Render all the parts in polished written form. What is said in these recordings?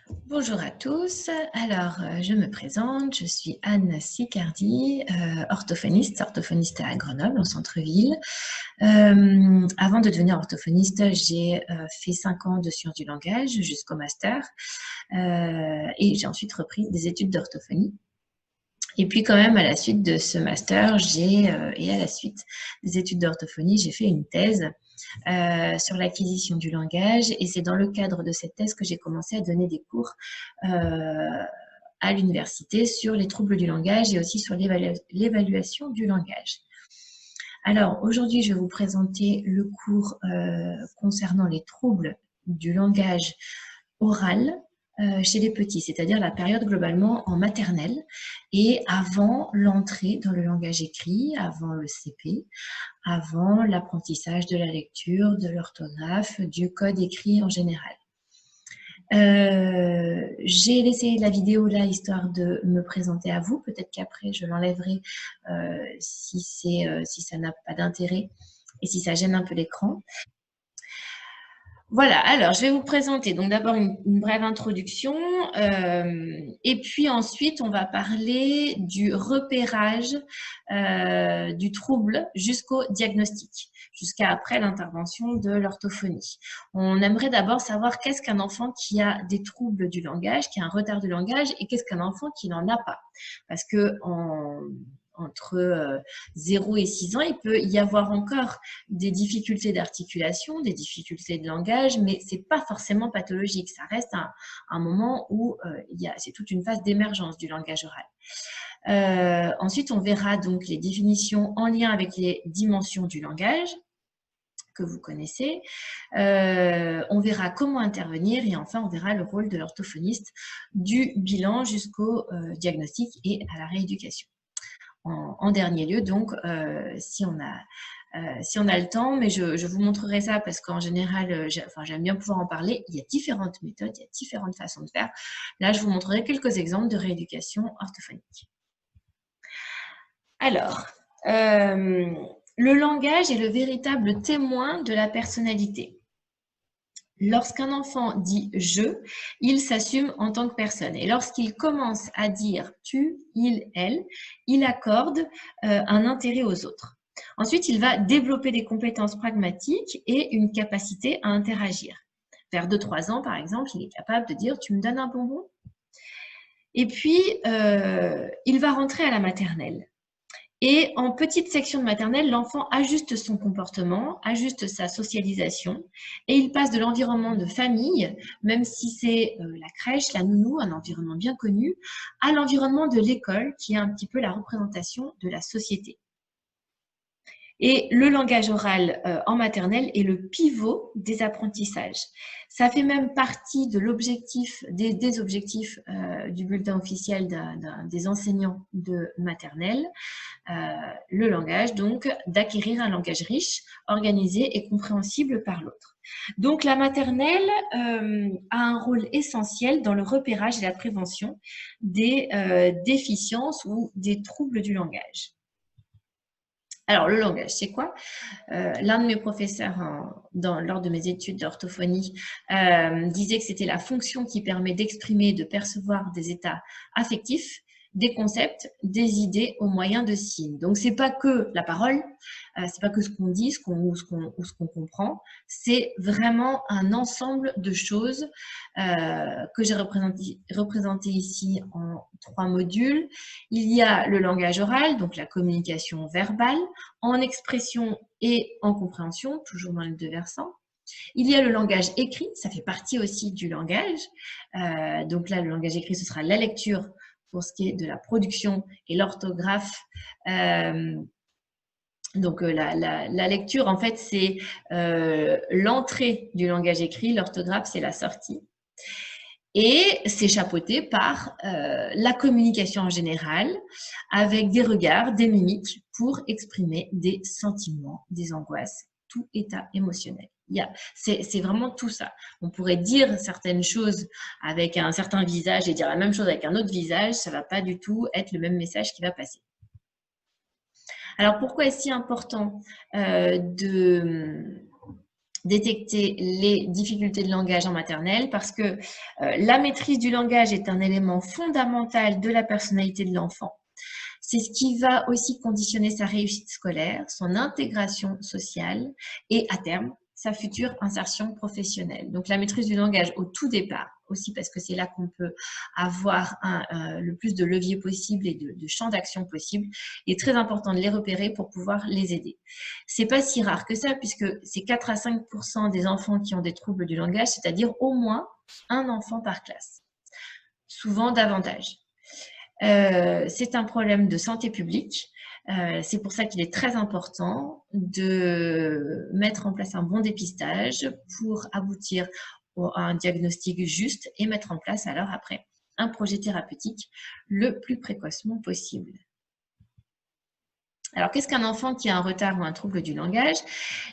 Bonjour à tous. Alors, je me présente, je suis Anne Sicardi, orthophoniste à Grenoble, en centre-ville. Avant de devenir orthophoniste, j'ai fait 5 ans de sciences du langage jusqu'au master et j'ai ensuite repris des études d'orthophonie. Et puis quand même, à la suite de ce master, et à la suite des études d'orthophonie, j'ai fait une thèse sur l'acquisition du langage. Et c'est dans le cadre de cette thèse que j'ai commencé à donner des cours à l'université sur les troubles du langage et aussi sur l'évaluation du langage. Alors, aujourd'hui, je vais vous présenter le cours concernant les troubles du langage oral chez les petits, c'est-à-dire la période globalement en maternelle et avant l'entrée dans le langage écrit, avant le CP, avant l'apprentissage de la lecture, de l'orthographe, du code écrit en général. J'ai laissé la vidéo là histoire de me présenter à vous. Peut-être qu'après je l'enlèverai si ça n'a pas d'intérêt et si ça gêne un peu l'écran. Voilà, alors je vais vous présenter donc d'abord une brève introduction et puis ensuite on va parler du repérage du trouble jusqu'au diagnostic, jusqu'à après l'intervention de l'orthophonie. On aimerait d'abord savoir qu'est-ce qu'un enfant qui a des troubles du langage, qui a un retard du langage, et qu'est-ce qu'un enfant qui n'en a pas. Parce que entre 0 et 6 ans, il peut y avoir encore des difficultés d'articulation, des difficultés de langage, mais ce n'est pas forcément pathologique. Ça reste un moment où c'est toute une phase d'émergence du langage oral. Ensuite, on verra donc les définitions en lien avec les dimensions du langage que vous connaissez. On verra comment intervenir et enfin, on verra le rôle de l'orthophoniste du bilan jusqu'au diagnostic et à la rééducation. En dernier lieu, donc, si on a le temps, mais je vous montrerai ça parce qu'en général, j'aime bien pouvoir en parler. Il y a différentes méthodes, il y a différentes façons de faire. Là, je vous montrerai quelques exemples de rééducation orthophonique. Alors, le langage est le véritable témoin de la personnalité. Lorsqu'un enfant dit « je », il s'assume en tant que personne. Et lorsqu'il commence à dire « tu »,« il »,« elle », il accorde un intérêt aux autres. Ensuite, il va développer des compétences pragmatiques et une capacité à interagir. Vers 2-3 ans, par exemple, il est capable de dire « tu me donnes un bonbon ?» Et puis, il va rentrer à la maternelle. Et en petite section de maternelle, l'enfant ajuste son comportement, ajuste sa socialisation et il passe de l'environnement de famille, même si c'est la crèche, la nounou, un environnement bien connu, à l'environnement de l'école qui est un petit peu la représentation de la société. Et le langage oral en maternelle est le pivot des apprentissages. Ça fait même partie de l'objectif, des objectifs du bulletin officiel des enseignants de maternelle. Le langage, donc, d'acquérir un langage riche, organisé et compréhensible par l'autre. Donc, la maternelle a un rôle essentiel dans le repérage et la prévention des déficiences ou des troubles du langage. Alors, le langage, c'est quoi? L'un de mes professeurs, lors de mes études d'orthophonie, disait que c'était la fonction qui permet d'exprimer et de percevoir des états affectifs, des concepts, des idées au moyen de signes. Donc, ce n'est pas que la parole, c'est pas que ce qu'on dit, ou ce qu'on comprend, c'est vraiment un ensemble de choses que j'ai représenté ici en 3 modules. Il y a le langage oral, donc la communication verbale, en expression et en compréhension, toujours dans les 2 versants. Il y a le langage écrit, ça fait partie aussi du langage. Donc là, le langage écrit, ce sera la lecture pour ce qui est de la production et l'orthographe. Donc la lecture, en fait, c'est l'entrée du langage écrit, l'orthographe, c'est la sortie. Et c'est chapeauté par la communication en général, avec des regards, des mimiques, pour exprimer des sentiments, des angoisses, tout état émotionnel. C'est vraiment tout ça. On pourrait dire certaines choses avec un certain visage et dire la même chose avec un autre visage, ça ne va pas du tout être le même message qui va passer. Alors, pourquoi est-ce si important détecter les difficultés de langage en maternelle parce que la maîtrise du langage est un élément fondamental de la personnalité de l'enfant. C'est ce qui va aussi conditionner sa réussite scolaire, son intégration sociale et à terme, sa future insertion professionnelle. Donc la maîtrise du langage au tout départ, aussi parce que c'est là qu'on peut avoir le plus de leviers possible et de champs d'action possible, il est très important de les repérer pour pouvoir les aider. C'est pas si rare que ça, puisque c'est 4 à 5% des enfants qui ont des troubles du langage, c'est-à-dire au moins un enfant par classe, souvent davantage. C'est un problème de santé publique. C'est pour ça qu'il est très important de mettre en place un bon dépistage pour aboutir à un diagnostic juste et mettre en place alors après un projet thérapeutique le plus précocement possible. Alors, qu'est-ce qu'un enfant qui a un retard ou un trouble du langage?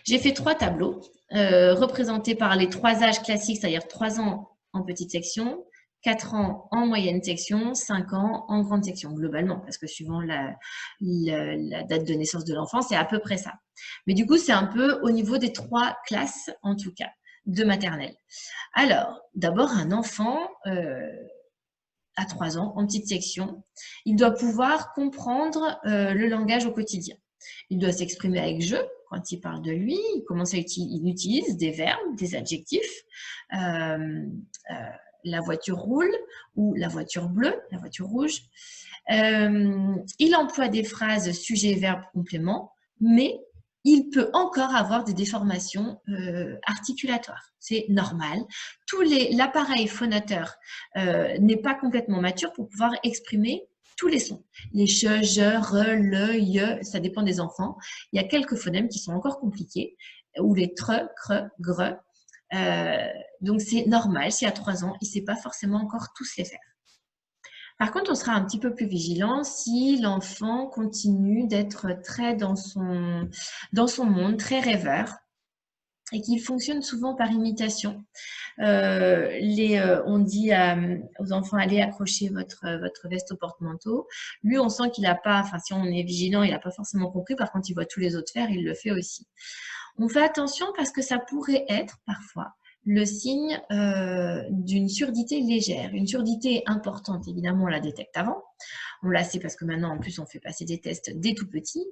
J'ai fait 3 tableaux représentés par les 3 âges classiques, c'est-à-dire 3 ans en petite section, 4 ans en moyenne section, 5 ans en grande section, globalement, parce que suivant la date de naissance de l'enfant, c'est à peu près ça. Mais du coup, c'est un peu au niveau des 3 classes, en tout cas, de maternelle. Alors, d'abord, un enfant à 3 ans, en petite section, il doit pouvoir comprendre le langage au quotidien. Il doit s'exprimer avec je. Quand il parle de lui, il utilise des verbes, des adjectifs. La voiture roule ou la voiture bleue, la voiture rouge. Il emploie des phrases sujet, verbe, complément, mais il peut encore avoir des déformations articulatoires. C'est normal. L'appareil phonateur n'est pas complètement mature pour pouvoir exprimer tous les sons. Les che, je, re, le, ye, ça dépend des enfants. Il y a quelques phonèmes qui sont encore compliqués, ou les tre, cre, gre. Donc, c'est normal. Si à 3 ans, il ne sait pas forcément encore tous les faire. Par contre, on sera un petit peu plus vigilant si l'enfant continue d'être très dans son monde, très rêveur, et qu'il fonctionne souvent par imitation. On dit aux enfants, allez accrocher votre veste au porte-manteau. Lui, on sent qu'il n'a pas, enfin si on est vigilant, il n'a pas forcément compris. Par contre, il voit tous les autres faire, il le fait aussi. On fait attention parce que ça pourrait être parfois le signe d'une surdité légère. Une surdité importante, évidemment, on la détecte avant. On la sait parce que maintenant, en plus, on fait passer des tests dès tout petit.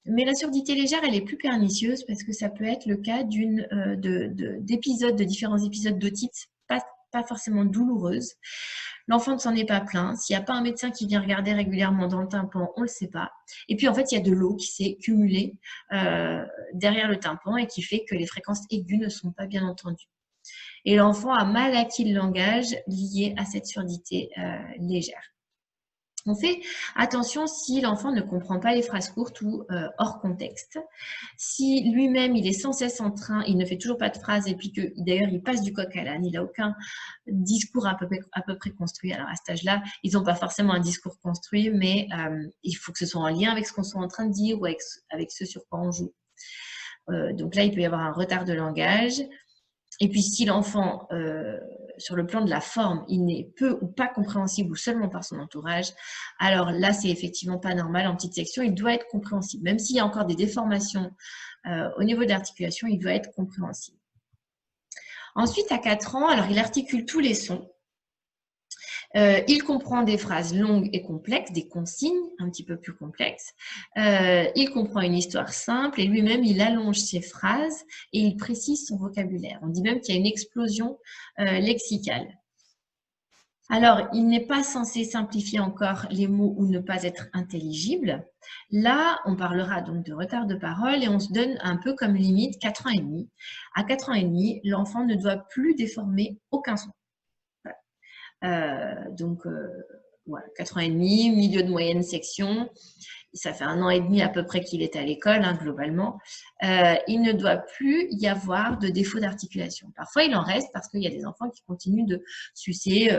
Mais la surdité légère, elle est plus pernicieuse parce que ça peut être le cas de différents épisodes d'otite, pas forcément douloureuses. L'enfant ne s'en est pas plaint. S'il n'y a pas un médecin qui vient regarder régulièrement dans le tympan, on ne le sait pas. Et puis, en fait, il y a de l'eau qui s'est cumulée derrière le tympan et qui fait que les fréquences aiguës ne sont pas bien entendues. Et l'enfant a mal acquis le langage lié à cette surdité légère. On fait attention si l'enfant ne comprend pas les phrases courtes ou hors contexte. Si lui-même, il est sans cesse en train, il ne fait toujours pas de phrases et puis que d'ailleurs, il passe du coq à l'âne, il n'a aucun discours à peu près construit. Alors à cet âge-là, ils n'ont pas forcément un discours construit, mais il faut que ce soit en lien avec ce qu'on est en train de dire ou avec ce sur quoi on joue. Donc là, il peut y avoir un retard de langage. Et puis, si l'enfant, sur le plan de la forme, il n'est peu ou pas compréhensible ou seulement par son entourage, alors là, c'est effectivement pas normal. En petite section, il doit être compréhensible. Même s'il y a encore des déformations au niveau de l'articulation, il doit être compréhensible. Ensuite, à 4 ans, alors il articule tous les sons. Il comprend des phrases longues et complexes, des consignes un petit peu plus complexes. Il comprend une histoire simple et lui-même, il allonge ses phrases et il précise son vocabulaire. On dit même qu'il y a une explosion lexicale. Alors, il n'est pas censé simplifier encore les mots ou ne pas être intelligible. Là, on parlera donc de retard de parole et on se donne un peu comme limite 4 ans et demi. À 4 ans et demi, l'enfant ne doit plus déformer aucun son. Donc, voilà, 4 ans et demi, milieu de moyenne section. Ça fait 1 an et demi à peu près qu'il est à l'école, hein, globalement. Il ne doit plus y avoir de défaut d'articulation. Parfois, il en reste parce qu'il y a des enfants qui continuent de sucer,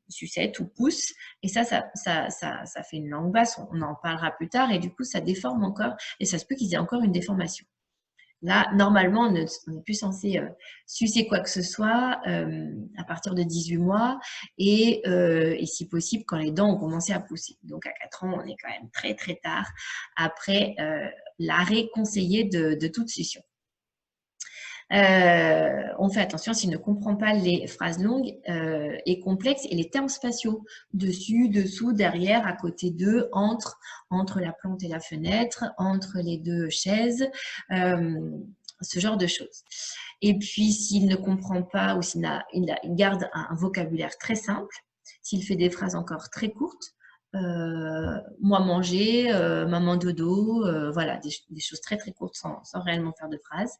sucette ou pouce. Et ça fait une langue basse. On en parlera plus tard. Et du coup, ça déforme encore. Et ça se peut qu'ils aient encore une déformation. Là, normalement, on n'est plus censé sucer quoi que ce soit à partir de 18 mois et si possible, quand les dents ont commencé à pousser. Donc, à 4 ans, on est quand même très, très tard après l'arrêt conseillé de toute succion. On fait attention s'il ne comprend pas les phrases longues et complexes et les termes spatiaux. Dessus, dessous, derrière, à côté d'eux, entre la plante et la fenêtre, entre les deux chaises, ce genre de choses. Et puis, s'il ne comprend pas ou s'il garde un vocabulaire très simple, s'il fait des phrases encore très courtes, moi manger, maman dodo, voilà, des choses très très courtes sans réellement faire de phrases.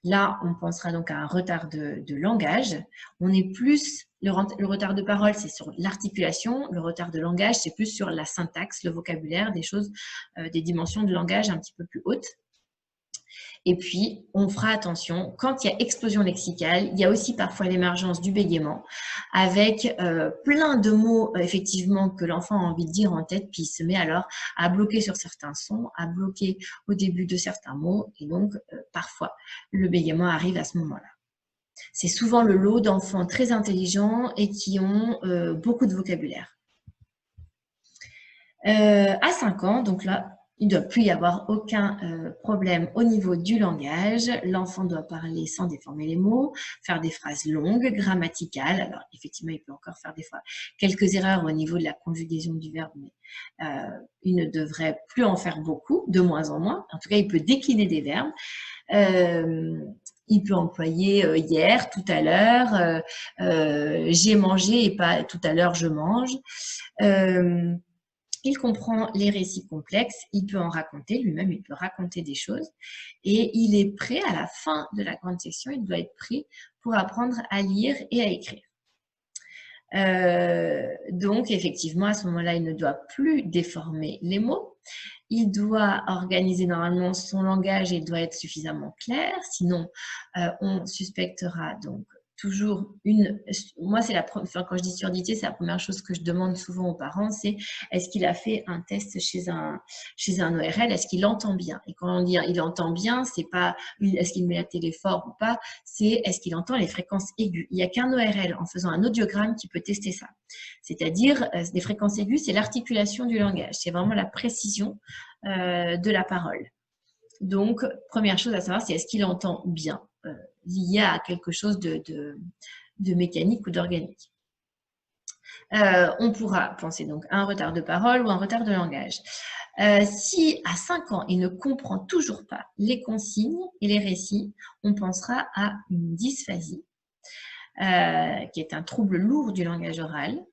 Là, on pensera donc à un retard de langage. On est plus, le retard de parole, c'est sur l'articulation. Le retard de langage, c'est plus sur la syntaxe, le vocabulaire, des choses, des dimensions de langage un petit peu plus hautes. Et puis, on fera attention, quand il y a explosion lexicale, il y a aussi parfois l'émergence du bégaiement avec plein de mots, effectivement, que l'enfant a envie de dire en tête, puis il se met alors à bloquer sur certains sons, à bloquer au début de certains mots, et donc parfois, le bégaiement arrive à ce moment-là. C'est souvent le lot d'enfants très intelligents et qui ont beaucoup de vocabulaire. À 5 ans, donc là, il ne doit plus y avoir aucun problème au niveau du langage. L'enfant doit parler sans déformer les mots, faire des phrases longues, grammaticales. Alors, effectivement, il peut encore faire des fois quelques erreurs au niveau de la conjugaison du verbe, mais il ne devrait plus en faire beaucoup, de moins en moins. En tout cas, il peut décliner des verbes. Il peut employer hier, tout à l'heure, j'ai mangé et pas tout à l'heure, je mange. Il comprend les récits complexes, il peut en raconter, lui-même il peut raconter des choses et il est prêt à la fin de la grande section, il doit être prêt pour apprendre à lire et à écrire. Donc effectivement à ce moment-là il ne doit plus déformer les mots, il doit organiser normalement son langage et il doit être suffisamment clair, sinon on suspectera donc toujours moi c'est quand je dis surdité, c'est la première chose que je demande souvent aux parents, c'est est-ce qu'il a fait un test chez un ORL, est-ce qu'il entend bien? Et quand on dit il entend bien, c'est pas est-ce qu'il met la télé fort ou pas, c'est est-ce qu'il entend les fréquences aiguës. Il n'y a qu'un ORL en faisant un audiogramme qui peut tester ça. C'est-à-dire, les fréquences aiguës, c'est l'articulation du langage, c'est vraiment la précision de la parole. Donc, première chose à savoir, c'est est-ce qu'il entend bien, lié à quelque chose de mécanique ou d'organique. On pourra penser donc à un retard de parole ou un retard de langage. Si à 5 ans, il ne comprend toujours pas les consignes et les récits, on pensera à une dysphasie, qui est un trouble lourd du langage oral.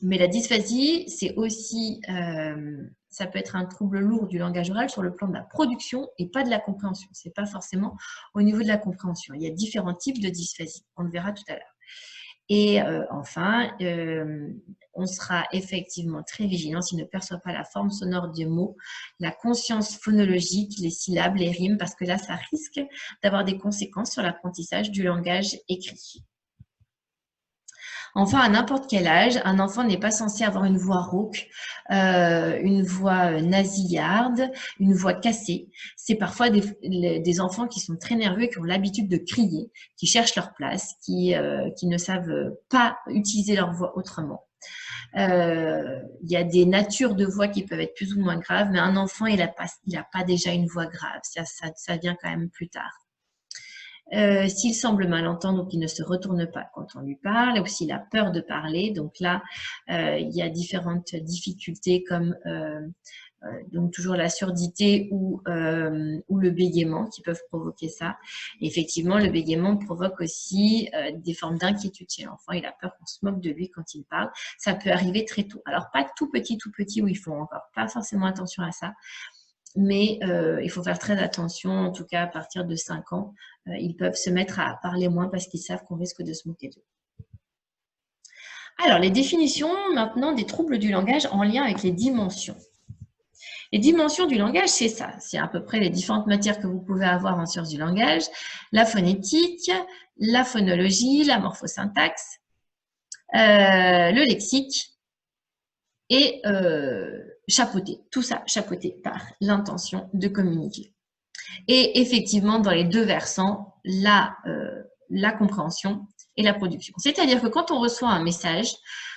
Mais la dysphasie, c'est aussi, ça peut être un trouble lourd du langage oral sur le plan de la production et pas de la compréhension. Ce n'est pas forcément au niveau de la compréhension. Il y a différents types de dysphasie. On le verra tout à l'heure. Et enfin, on sera effectivement très vigilant s'il ne perçoit pas la forme sonore des mots, la conscience phonologique, les syllabes, les rimes, parce que là, ça risque d'avoir des conséquences sur l'apprentissage du langage écrit. Enfin, à n'importe quel âge, un enfant n'est pas censé avoir une voix rauque, une voix nasillarde, une voix cassée. C'est parfois des enfants qui sont très nerveux, qui ont l'habitude de crier, qui cherchent leur place, qui ne savent pas utiliser leur voix autrement. Il y a des natures de voix qui peuvent être plus ou moins graves, mais un enfant, il n'a pas déjà une voix grave. Ça vient quand même plus tard. S'il semble mal entendre ou qu'il ne se retourne pas quand on lui parle, ou s'il a peur de parler, donc là, il y a différentes difficultés comme donc toujours la surdité ou le bégaiement qui peuvent provoquer ça. Et effectivement, le bégaiement provoque aussi des formes d'inquiétude chez l'enfant. Il a peur qu'on se moque de lui quand il parle. Ça peut arriver très tôt. Alors, pas tout petit où ils font encore pas forcément attention à ça. Mais il faut faire très attention, en tout cas à partir de 5 ans, ils peuvent se mettre à parler moins parce qu'ils savent qu'on risque de se moquer d'eux. Alors, les définitions maintenant des troubles du langage en lien avec les dimensions. Les dimensions du langage, c'est ça. C'est à peu près les différentes matières que vous pouvez avoir en sciences du langage. La phonétique, la phonologie, la morphosyntaxe, le lexique et chapeauté. Tout ça chapeauté par l'intention de communiquer. Et effectivement, dans les deux versants, la compréhension et la production. C'est-à-dire que quand on reçoit un message,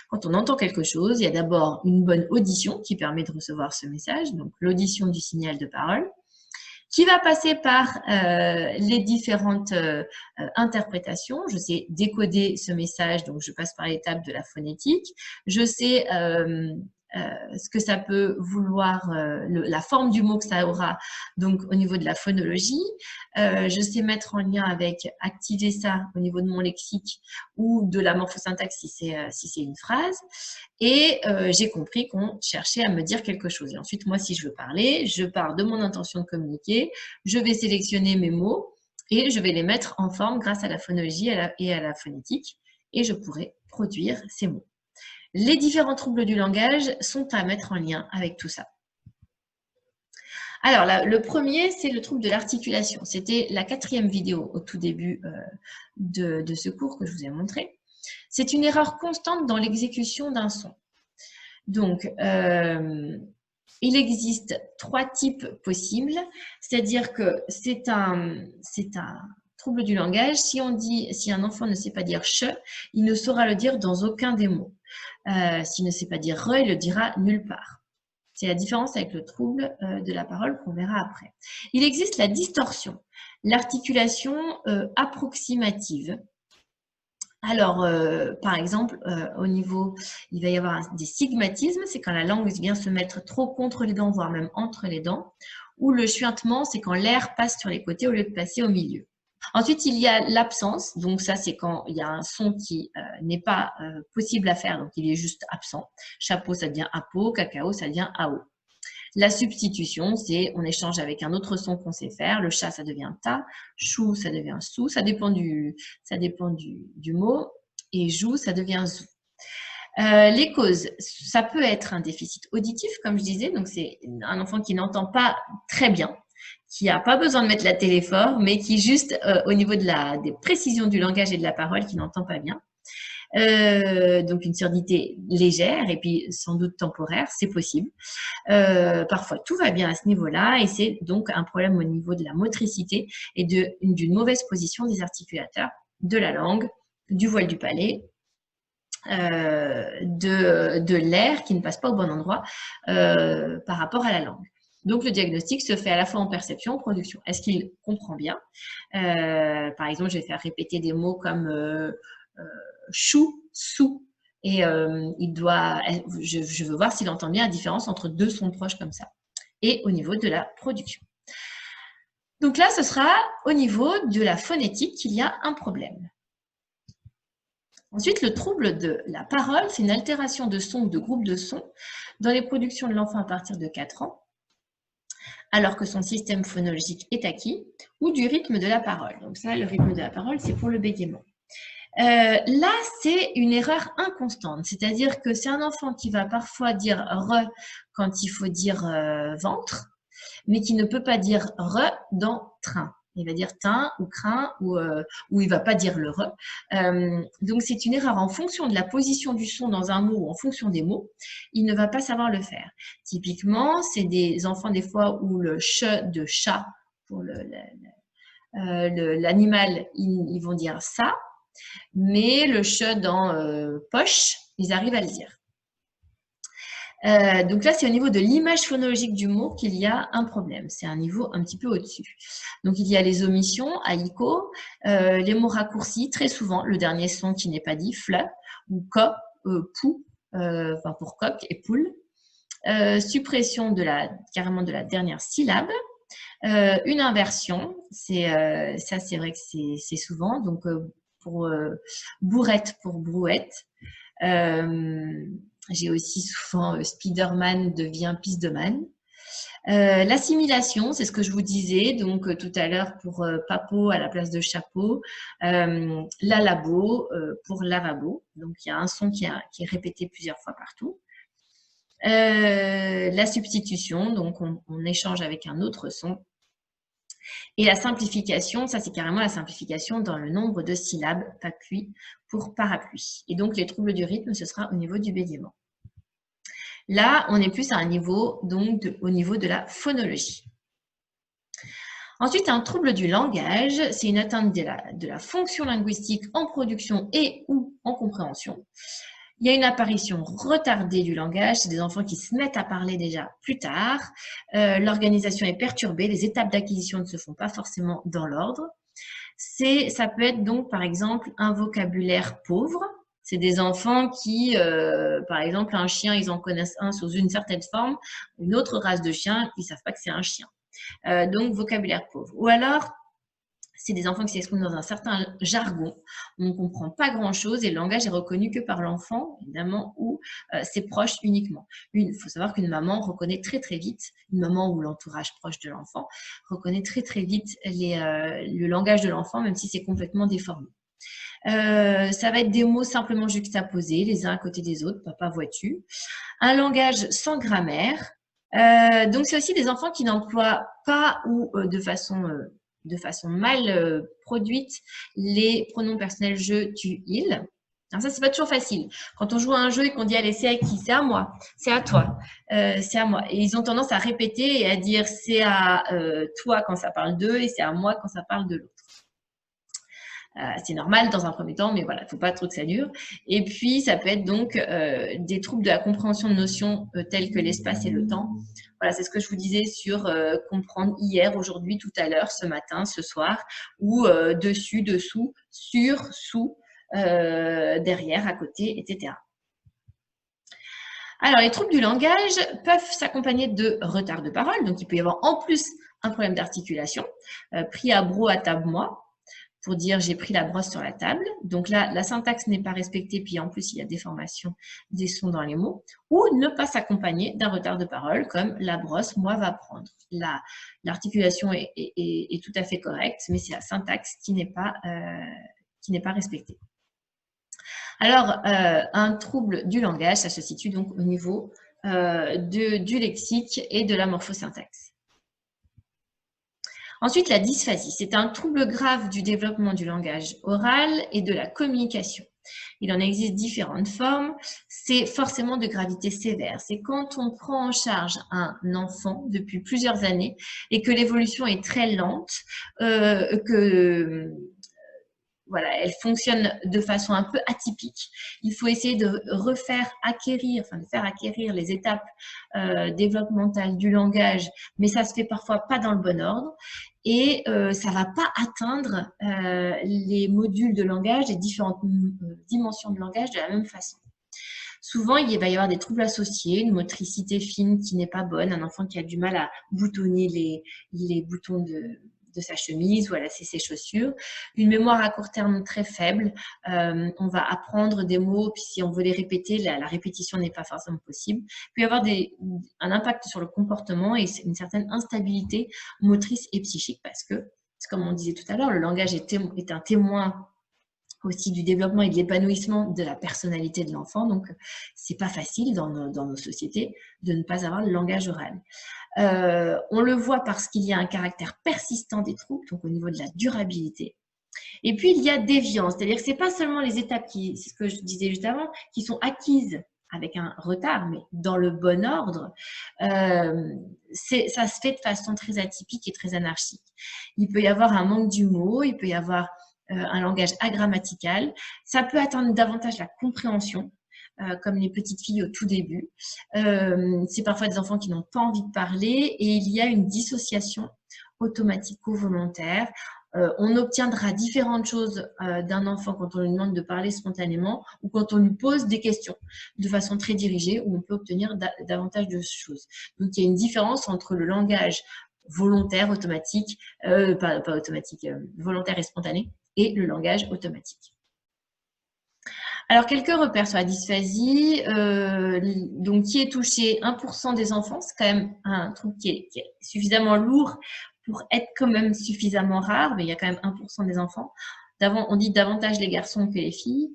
quand on entend quelque chose, il y a d'abord une bonne audition qui permet de recevoir ce message, donc l'audition du signal de parole, qui va passer par les différentes interprétations. Je sais décoder ce message, donc je passe par l'étape de la phonétique. Je sais ce que ça peut vouloir, la forme du mot que ça aura, donc au niveau de la phonologie. Je sais mettre en lien avec, activer ça au niveau de mon lexique ou de la morphosyntaxe si c'est une phrase. Et j'ai compris qu'on cherchait à me dire quelque chose. Et ensuite, moi, si je veux parler, je pars de mon intention de communiquer, je vais sélectionner mes mots et je vais les mettre en forme grâce à la phonologie et à la phonétique, et je pourrai produire ces mots. Les différents troubles du langage sont à mettre en lien avec tout ça. Alors, là, le premier, c'est le trouble de l'articulation. C'était la 4e vidéo au tout début de ce cours que je vous ai montré. C'est une erreur constante dans l'exécution d'un son. Donc, il existe 3 types possibles, c'est-à-dire que c'est un trouble du langage. Si un enfant ne sait pas dire « che », il ne saura le dire dans aucun des mots. S'il ne sait pas dire « re », il le dira nulle part. C'est la différence avec le trouble de la parole qu'on verra après. Il existe la distorsion, l'articulation approximative. Alors, par exemple, au niveau, il va y avoir des stigmatismes, c'est quand la langue vient se mettre trop contre les dents, voire même entre les dents, ou le chuintement, c'est quand l'air passe sur les côtés au lieu de passer au milieu. Ensuite, il y a l'absence, donc ça c'est quand il y a un son qui n'est pas possible à faire, donc il est juste absent. Chapeau, ça devient apo, cacao, ça devient ao. La substitution, c'est on échange avec un autre son qu'on sait faire. Le chat, ça devient ta, chou, ça devient sou, ça dépend du mot, et joue, ça devient zou. Les causes, ça peut être un déficit auditif, comme je disais, donc c'est un enfant qui n'entend pas très bien, qui n'a pas besoin de mettre la télé fort, mais qui juste au niveau des précisions du langage et de la parole, qui n'entend pas bien. Donc une surdité légère et puis sans doute temporaire, c'est possible. Parfois tout va bien à ce niveau-là et c'est donc un problème au niveau de la motricité et d'une mauvaise position des articulateurs, de la langue, du voile du palais, de l'air qui ne passe pas au bon endroit par rapport à la langue. Donc, le diagnostic se fait à la fois en perception, en production. Est-ce qu'il comprend bien? Par exemple, je vais faire répéter des mots comme chou, sou. Et je veux voir s'il entend bien la différence entre 2 sons proches comme ça. Et au niveau de la production. Donc là, ce sera au niveau de la phonétique qu'il y a un problème. Ensuite, le trouble de la parole, c'est une altération de son ou de groupe de sons dans les productions de l'enfant à partir de 4 ans, alors que son système phonologique est acquis, ou du rythme de la parole. Donc ça, le rythme de la parole, c'est pour le bégaiement. Là, c'est une erreur inconstante, c'est-à-dire que c'est un enfant qui va parfois dire « re » quand il faut dire ventre, mais qui ne peut pas dire « re » dans « train ». Il va dire « teint » ou « crin » ou il ne va pas dire le « re ». Donc, c'est une erreur en fonction de la position du son dans un mot ou en fonction des mots. Il ne va pas savoir le faire. Typiquement, c'est des enfants des fois où le « che » de chat, pour l'animal, ils vont dire « ça ». Mais le che dans poche, ils arrivent à le dire. Donc là, c'est au niveau de l'image phonologique du mot qu'il y a un problème. C'est un niveau un petit peu au-dessus. Donc, il y a les omissions, aïko, les mots raccourcis, très souvent, le dernier son qui n'est pas dit, fle, ou ko, pou, enfin pour coq et poule. Suppression carrément de la dernière syllabe. Une inversion, ça c'est vrai que c'est souvent, donc pour bourrette pour brouette. J'ai aussi souvent Spiderman devient Pisdeman. L'assimilation, c'est ce que je vous disais, donc tout à l'heure pour papo à la place de chapeau, lalabo pour lavabo, donc il y a un son qui est répété plusieurs fois partout. La substitution, donc on échange avec un autre son. Et la simplification, ça c'est carrément la simplification dans le nombre de syllabes, papui pour parapluie. Et donc les troubles du rythme, ce sera au niveau du bégaiement. Là, on est plus à un niveau, donc au niveau de la phonologie. Ensuite, un trouble du langage, c'est une atteinte de la fonction linguistique en production et ou en compréhension. Il y a une apparition retardée du langage, c'est des enfants qui se mettent à parler déjà plus tard. L'organisation est perturbée, les étapes d'acquisition ne se font pas forcément dans l'ordre. Ça peut être donc, par exemple, un vocabulaire pauvre. C'est des enfants qui, par exemple, un chien, ils en connaissent un sous une certaine forme, une autre race de chien, ils ne savent pas que c'est un chien. Donc, vocabulaire pauvre. Ou alors, c'est des enfants qui s'expriment dans un certain jargon. On ne comprend pas grand-chose et le langage est reconnu que par l'enfant, évidemment, ou ses proches uniquement. Il faut savoir qu'une maman reconnaît très très vite, une maman ou l'entourage proche de l'enfant, reconnaît très très vite le langage de l'enfant, même si c'est complètement déformé. Ça va être des mots simplement juxtaposés, les uns à côté des autres, papa vois-tu. Un langage sans grammaire. Donc, c'est aussi des enfants qui n'emploient pas ou de façon mal produite les pronoms personnels je, tu, il. Alors ça, c'est pas toujours facile. Quand on joue à un jeu et qu'on dit allez, c'est à qui? C'est à moi, c'est à toi, c'est à moi. Et ils ont tendance à répéter et à dire c'est à toi quand ça parle d'eux et c'est à moi quand ça parle de l'autre. C'est normal dans un premier temps, mais voilà, il ne faut pas trop que ça dure. Et puis, ça peut être donc des troubles de la compréhension de notions telles que l'espace et le temps. Voilà, c'est ce que je vous disais sur comprendre hier, aujourd'hui, tout à l'heure, ce matin, ce soir, ou dessus, dessous, sur, sous, derrière, à côté, etc. Alors, les troubles du langage peuvent s'accompagner de retard de parole. Donc, il peut y avoir en plus un problème d'articulation. Pris à bro à table, moi. Pour dire j'ai pris la brosse sur la table. Donc là, la syntaxe n'est pas respectée, puis en plus, il y a déformation des sons dans les mots. Ou ne pas s'accompagner d'un retard de parole, comme la brosse, moi, va prendre. L'articulation est tout à fait correcte, mais c'est la syntaxe qui n'est pas respectée. Alors, un trouble du langage, ça se situe donc au niveau du lexique et de la morphosyntaxe. Ensuite, la dysphasie, c'est un trouble grave du développement du langage oral et de la communication. Il en existe différentes formes. C'est forcément de gravité sévère. C'est quand on prend en charge un enfant depuis plusieurs années et que l'évolution est très lente, voilà, elle fonctionne de façon un peu atypique. Il faut essayer de faire acquérir les étapes développementales du langage, mais ça se fait parfois pas dans le bon ordre et ça va pas atteindre les modules de langage, les différentes dimensions de langage de la même façon. Souvent, il va y avoir des troubles associés, une motricité fine qui n'est pas bonne, un enfant qui a du mal à boutonner les boutons de sa chemise ou à lasser ses chaussures, une mémoire à court terme très faible, on va apprendre des mots, puis si on veut les répéter, la répétition n'est pas forcément possible. Il peut y avoir un impact sur le comportement et une certaine instabilité motrice et psychique parce que, comme on disait tout à l'heure, le langage est un témoin aussi du développement et de l'épanouissement de la personnalité de l'enfant. Donc, c'est pas facile dans nos sociétés de ne pas avoir le langage oral. On le voit parce qu'il y a un caractère persistant des troubles, donc au niveau de la durabilité. Et puis, il y a déviance, c'est-à-dire que ce n'est pas seulement les étapes, c'est ce que je disais juste avant, qui sont acquises avec un retard, mais dans le bon ordre, ça se fait de façon très atypique et très anarchique. Il peut y avoir un manque d'humour, il peut y avoir un langage agrammatical. Ça peut atteindre davantage la compréhension, comme les petites filles au tout début. C'est parfois des enfants qui n'ont pas envie de parler et il y a une dissociation automatico-volontaire. On obtiendra différentes choses d'un enfant quand on lui demande de parler spontanément ou quand on lui pose des questions de façon très dirigée où on peut obtenir davantage de choses. Donc, il y a une différence entre le langage volontaire, automatique, pas automatique, volontaire et spontané, et le langage automatique. Alors, quelques repères sur la dysphasie. Donc, qui est touché 1% des enfants, c'est quand même un trouble qui est suffisamment lourd pour être quand même suffisamment rare, mais il y a quand même 1% des enfants. On dit davantage les garçons que les filles.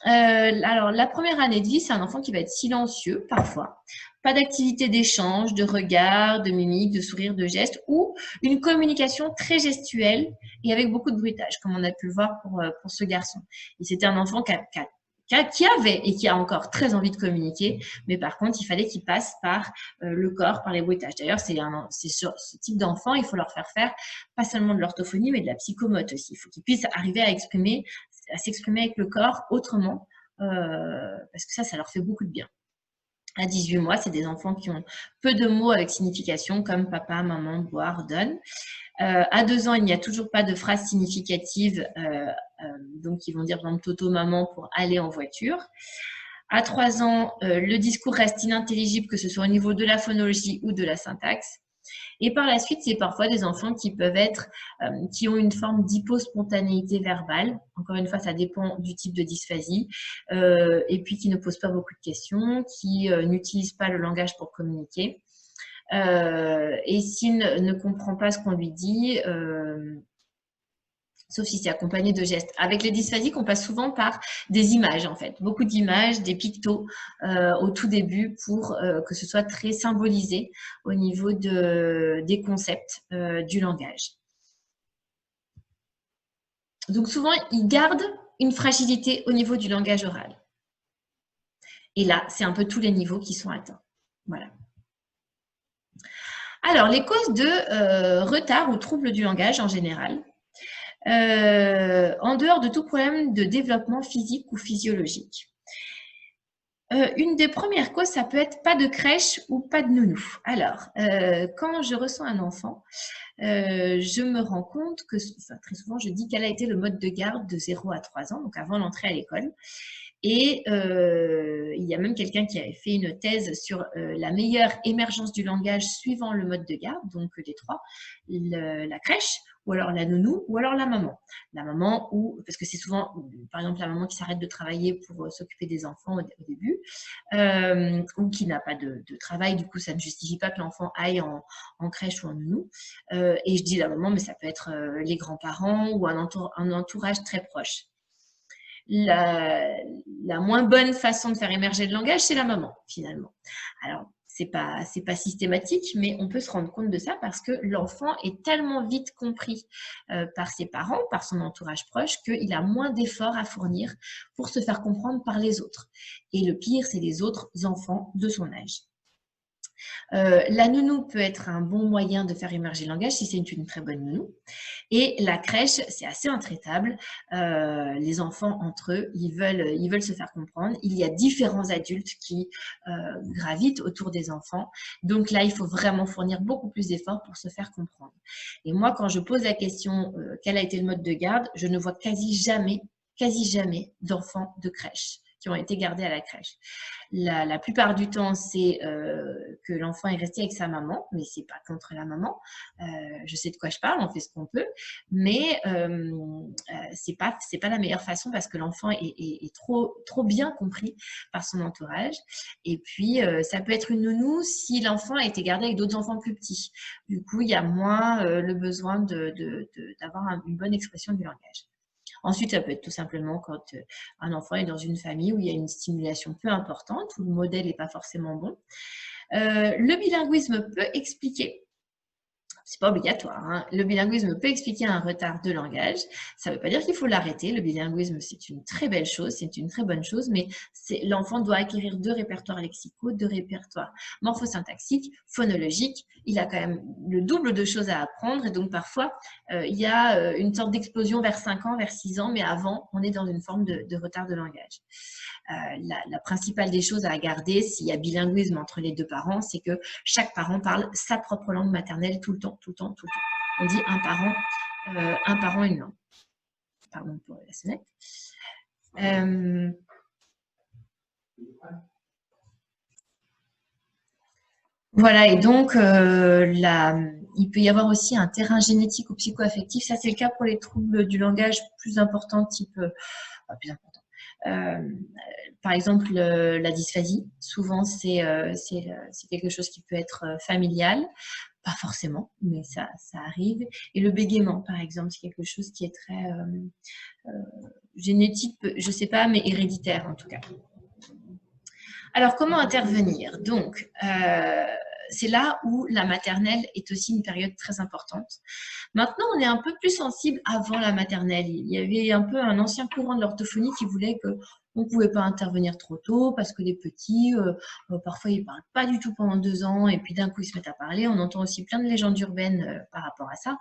Alors, la première année de vie, c'est un enfant qui va être silencieux, parfois. Pas d'activité d'échange, de regard, de mimique, de sourire, de geste, ou une communication très gestuelle et avec beaucoup de bruitage, comme on a pu le voir pour ce garçon. Et c'était un enfant qui avait et qui a encore très envie de communiquer, mais par contre, il fallait qu'il passe par le corps, par les bruitages. D'ailleurs, c'est sur ce type d'enfant, il faut leur faire pas seulement de l'orthophonie, mais de la psychomote aussi. Il faut qu'ils puissent arriver à s'exprimer avec le corps autrement parce que ça leur fait beaucoup de bien. À 18 mois, c'est des enfants qui ont peu de mots avec signification, comme papa, maman, boire, donne. À 2 ans, il n'y a toujours pas de phrase significative, donc ils vont dire par exemple Toto, maman pour aller en voiture. À 3 ans, le discours reste inintelligible, que ce soit au niveau de la phonologie ou de la syntaxe. Et par la suite, c'est parfois des enfants qui peuvent être, qui ont une forme d'hypospontanéité verbale. Encore une fois, ça dépend du type de dysphasie. Et puis qui ne posent pas beaucoup de questions, qui n'utilisent pas le langage pour communiquer. Et s'il ne comprend pas ce qu'on lui dit, sauf si c'est accompagné de gestes. Avec les dysphasiques, on passe souvent par des images, en fait. Beaucoup d'images, des pictos au tout début pour que ce soit très symbolisé au niveau des concepts du langage. Donc souvent, ils gardent une fragilité au niveau du langage oral. Et là, c'est un peu tous les niveaux qui sont atteints. Voilà. Alors, les causes de retard ou troubles du langage en général. En dehors de tout problème de développement physique ou physiologique. Une des premières causes, ça peut être pas de crèche ou pas de nounou. Alors, quand je reçois un enfant, je me rends compte que, enfin, très souvent, je dis quel a été le mode de garde de 0 à 3 ans, donc avant l'entrée à l'école. Et il y a même quelqu'un qui avait fait une thèse sur la meilleure émergence du langage suivant le mode de garde, donc les trois, la crèche, ou alors la nounou, ou alors la maman. La maman, parce que c'est souvent, par exemple, la maman qui s'arrête de travailler pour s'occuper des enfants au début, ou qui n'a pas de travail, du coup, ça ne justifie pas que l'enfant aille en crèche ou en nounou. Et je dis la maman, mais ça peut être les grands-parents ou un entourage très proche. La moins bonne façon de faire émerger le langage, c'est la maman, finalement. Alors, c'est pas systématique, mais on peut se rendre compte de ça parce que l'enfant est tellement vite compris par ses parents, par son entourage proche, qu'il a moins d'efforts à fournir pour se faire comprendre par les autres. Et le pire, c'est les autres enfants de son âge. La nounou peut être un bon moyen de faire émerger le langage si c'est une très bonne nounou. Et la crèche, c'est assez intraitable. Les enfants, entre eux, ils veulent se faire comprendre. Il y a différents adultes qui gravitent autour des enfants. Donc là, il faut vraiment fournir beaucoup plus d'efforts pour se faire comprendre. Et moi, quand je pose la question quel a été le mode de garde, je ne vois quasi jamais d'enfants de crèche qui ont été gardés à la crèche. La plupart du temps, c'est que l'enfant est resté avec sa maman, mais c'est pas contre la maman. Je sais de quoi je parle, on fait ce qu'on peut, mais c'est pas la meilleure façon parce que l'enfant est trop bien compris par son entourage. Et puis, ça peut être une nounou si l'enfant a été gardé avec d'autres enfants plus petits. Du coup, il y a moins le besoin d'avoir une bonne expression du langage. Ensuite, ça peut être tout simplement quand un enfant est dans une famille où il y a une stimulation peu importante, où le modèle n'est pas forcément bon. Le bilinguisme peut expliquer, c'est pas obligatoire, hein, le bilinguisme peut expliquer un retard de langage. Ça ne veut pas dire qu'il faut l'arrêter. Le bilinguisme, c'est une très belle chose, c'est une très bonne chose, mais l'enfant doit acquérir 2 répertoires lexicaux, 2 répertoires morphosyntaxiques, phonologiques. Il a quand même le double de choses à apprendre et donc parfois, il y a une sorte d'explosion vers 5 ans, vers 6 ans, mais avant, on est dans une forme de retard de langage. La principale des choses à garder s'il y a bilinguisme entre les 2 parents, c'est que chaque parent parle sa propre langue maternelle tout le temps. On dit un parent, une langue. Pardon pour la sonnette. Voilà, et donc il peut y avoir aussi un terrain génétique ou psychoaffectif. Ça, c'est le cas pour les troubles du langage plus importants, par exemple, la dysphasie. Souvent, c'est quelque chose qui peut être familial. Pas forcément, mais ça arrive. Et le bégaiement, par exemple, c'est quelque chose qui est très génétique, je ne sais pas, mais héréditaire en tout cas. Alors, comment intervenir? Donc, c'est là où la maternelle est aussi une période très importante. Maintenant, on est un peu plus sensible avant la maternelle. Il y avait un peu un ancien courant de l'orthophonie qui voulait que On ne pouvait pas intervenir trop tôt parce que les petits, parfois, ils ne parlent pas du tout pendant 2 ans et puis d'un coup, ils se mettent à parler. On entend aussi plein de légendes urbaines par rapport à ça.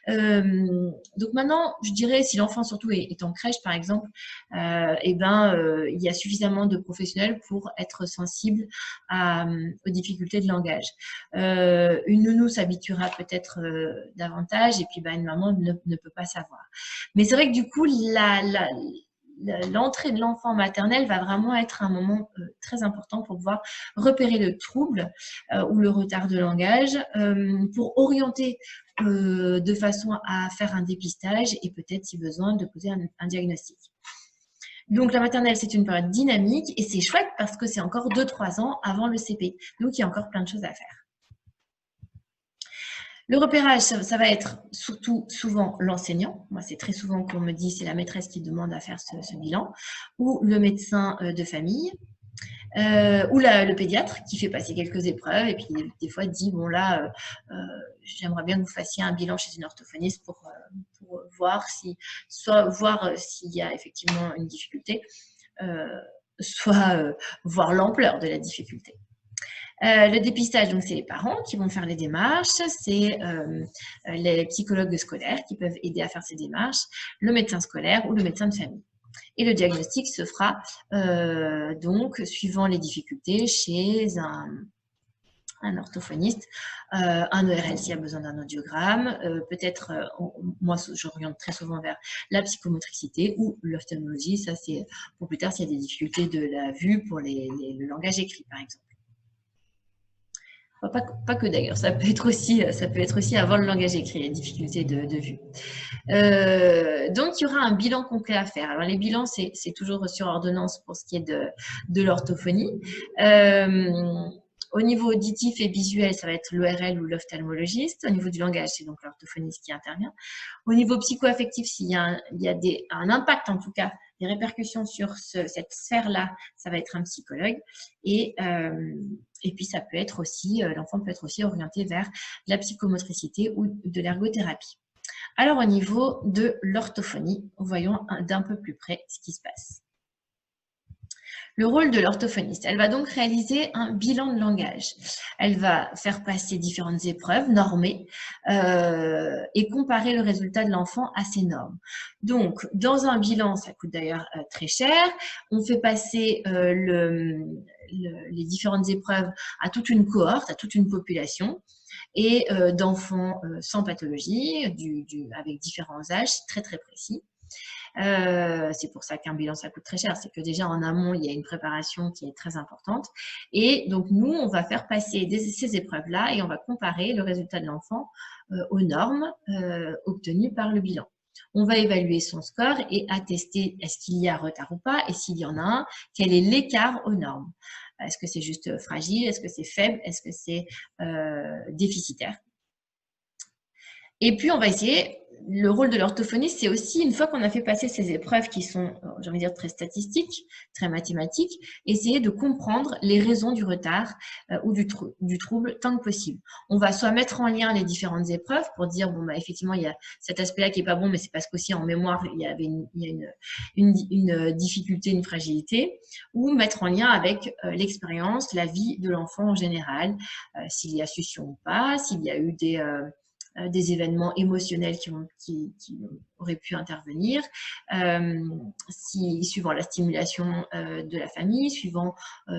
Donc maintenant, je dirais, si l'enfant surtout est en crèche, par exemple, il y a suffisamment de professionnels pour être sensible aux difficultés de langage. Une nounou s'habituera peut-être davantage et puis une maman ne peut pas savoir. Mais c'est vrai que du coup, l'entrée de l'enfant en maternelle va vraiment être un moment très important pour pouvoir repérer le trouble ou le retard de langage, pour orienter de façon à faire un dépistage et peut-être, si besoin, de poser un diagnostic. Donc, la maternelle, c'est une période dynamique et c'est chouette parce que c'est encore 2-3 ans avant le CP. Donc, il y a encore plein de choses à faire. Le repérage, ça va être surtout souvent l'enseignant. Moi, c'est très souvent qu'on me dit c'est la maîtresse qui demande à faire ce bilan, ou le médecin de famille, ou le pédiatre qui fait passer quelques épreuves et puis des fois dit bon là, j'aimerais bien que vous fassiez un bilan chez une orthophoniste pour voir s'il y a effectivement une difficulté, soit voir l'ampleur de la difficulté. Le dépistage, donc c'est les parents qui vont faire les démarches, c'est les psychologues scolaires qui peuvent aider à faire ces démarches, le médecin scolaire ou le médecin de famille. Et le diagnostic se fera donc suivant les difficultés chez un orthophoniste, un ERL s'il y a besoin d'un audiogramme, peut-être, moi j'oriente très souvent vers la psychomotricité ou l'ophtalmologie, ça c'est pour plus tard s'il y a des difficultés de la vue pour le langage écrit par exemple. Pas que d'ailleurs, ça peut être aussi avant le langage écrit, les difficultés de vue. Donc, il y aura un bilan complet à faire. Alors, les bilans, c'est toujours sur ordonnance pour ce qui est de l'orthophonie. Au niveau auditif et visuel, ça va être l'ORL ou l'ophtalmologiste. Au niveau du langage, c'est donc l'orthophoniste qui intervient. Au niveau psycho-affectif, s'il y a un impact, en tout cas, des répercussions sur cette sphère-là, ça va être un psychologue. Et puis, ça peut être aussi, l'enfant peut être aussi orienté vers la psychomotricité ou de l'ergothérapie. Alors, au niveau de l'orthophonie, voyons d'un peu plus près ce qui se passe. Le rôle de l'orthophoniste, elle va donc réaliser un bilan de langage. Elle va faire passer différentes épreuves normées et comparer le résultat de l'enfant à ces normes. Donc, dans un bilan, ça coûte d'ailleurs très cher, on fait passer les différentes épreuves à toute une cohorte, à toute une population et d'enfants sans pathologie, avec différents âges, c'est très très précis. C'est pour ça qu'un bilan, ça coûte très cher. C'est que déjà, en amont, il y a une préparation qui est très importante. Et donc, nous, on va faire passer ces épreuves-là et on va comparer le résultat de l'enfant aux normes obtenues par le bilan. On va évaluer son score et attester est-ce qu'il y a retard ou pas, et s'il y en a un, quel est l'écart aux normes. Est-ce que c'est juste fragile? Est-ce que c'est faible? Est-ce que c'est déficitaire? Et puis, on va essayer, le rôle de l'orthophoniste, c'est aussi, une fois qu'on a fait passer ces épreuves qui sont, j'ai envie de dire, très statistiques, très mathématiques, essayer de comprendre les raisons du retard ou du trouble tant que possible. On va soit mettre en lien les différentes épreuves pour dire, bon, effectivement, il y a cet aspect-là qui n'est pas bon, mais c'est parce qu'aussi en mémoire, il y a une difficulté, une fragilité, ou mettre en lien avec l'expérience, la vie de l'enfant en général, s'il y a suspicion ou pas, s'il y a eu des événements émotionnels qui auraient pu intervenir, suivant la stimulation de la famille, suivant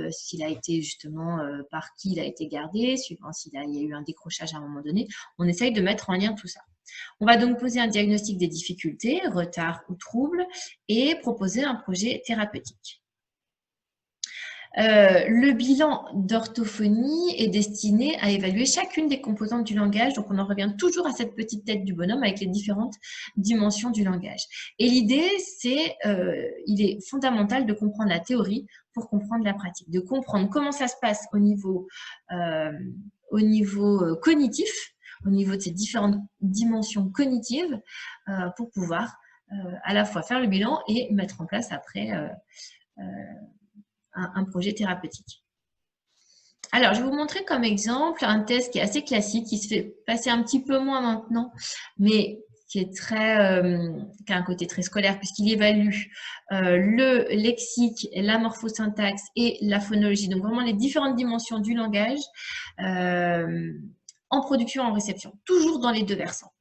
s'il a été justement par qui il a été gardé, suivant s'il y a eu un décrochage à un moment donné. On essaye de mettre en lien tout ça. On va donc poser un diagnostic des difficultés, retard ou troubles, et proposer un projet thérapeutique. Le bilan d'orthophonie est destiné à évaluer chacune des composantes du langage. Donc, on en revient toujours à cette petite tête du bonhomme avec les différentes dimensions du langage. Et l'idée, il est fondamental de comprendre la théorie pour comprendre la pratique, de comprendre comment ça se passe au niveau cognitif, au niveau de ces différentes dimensions cognitives, pour pouvoir à la fois faire le bilan et mettre en place après un projet thérapeutique. Alors, je vais vous montrer comme exemple un test qui est assez classique, qui se fait passer un petit peu moins maintenant, mais qui a un côté très scolaire puisqu'il évalue le lexique, la morphosyntaxe et la phonologie. Donc vraiment les différentes dimensions du langage en production et en réception, toujours dans les deux versants.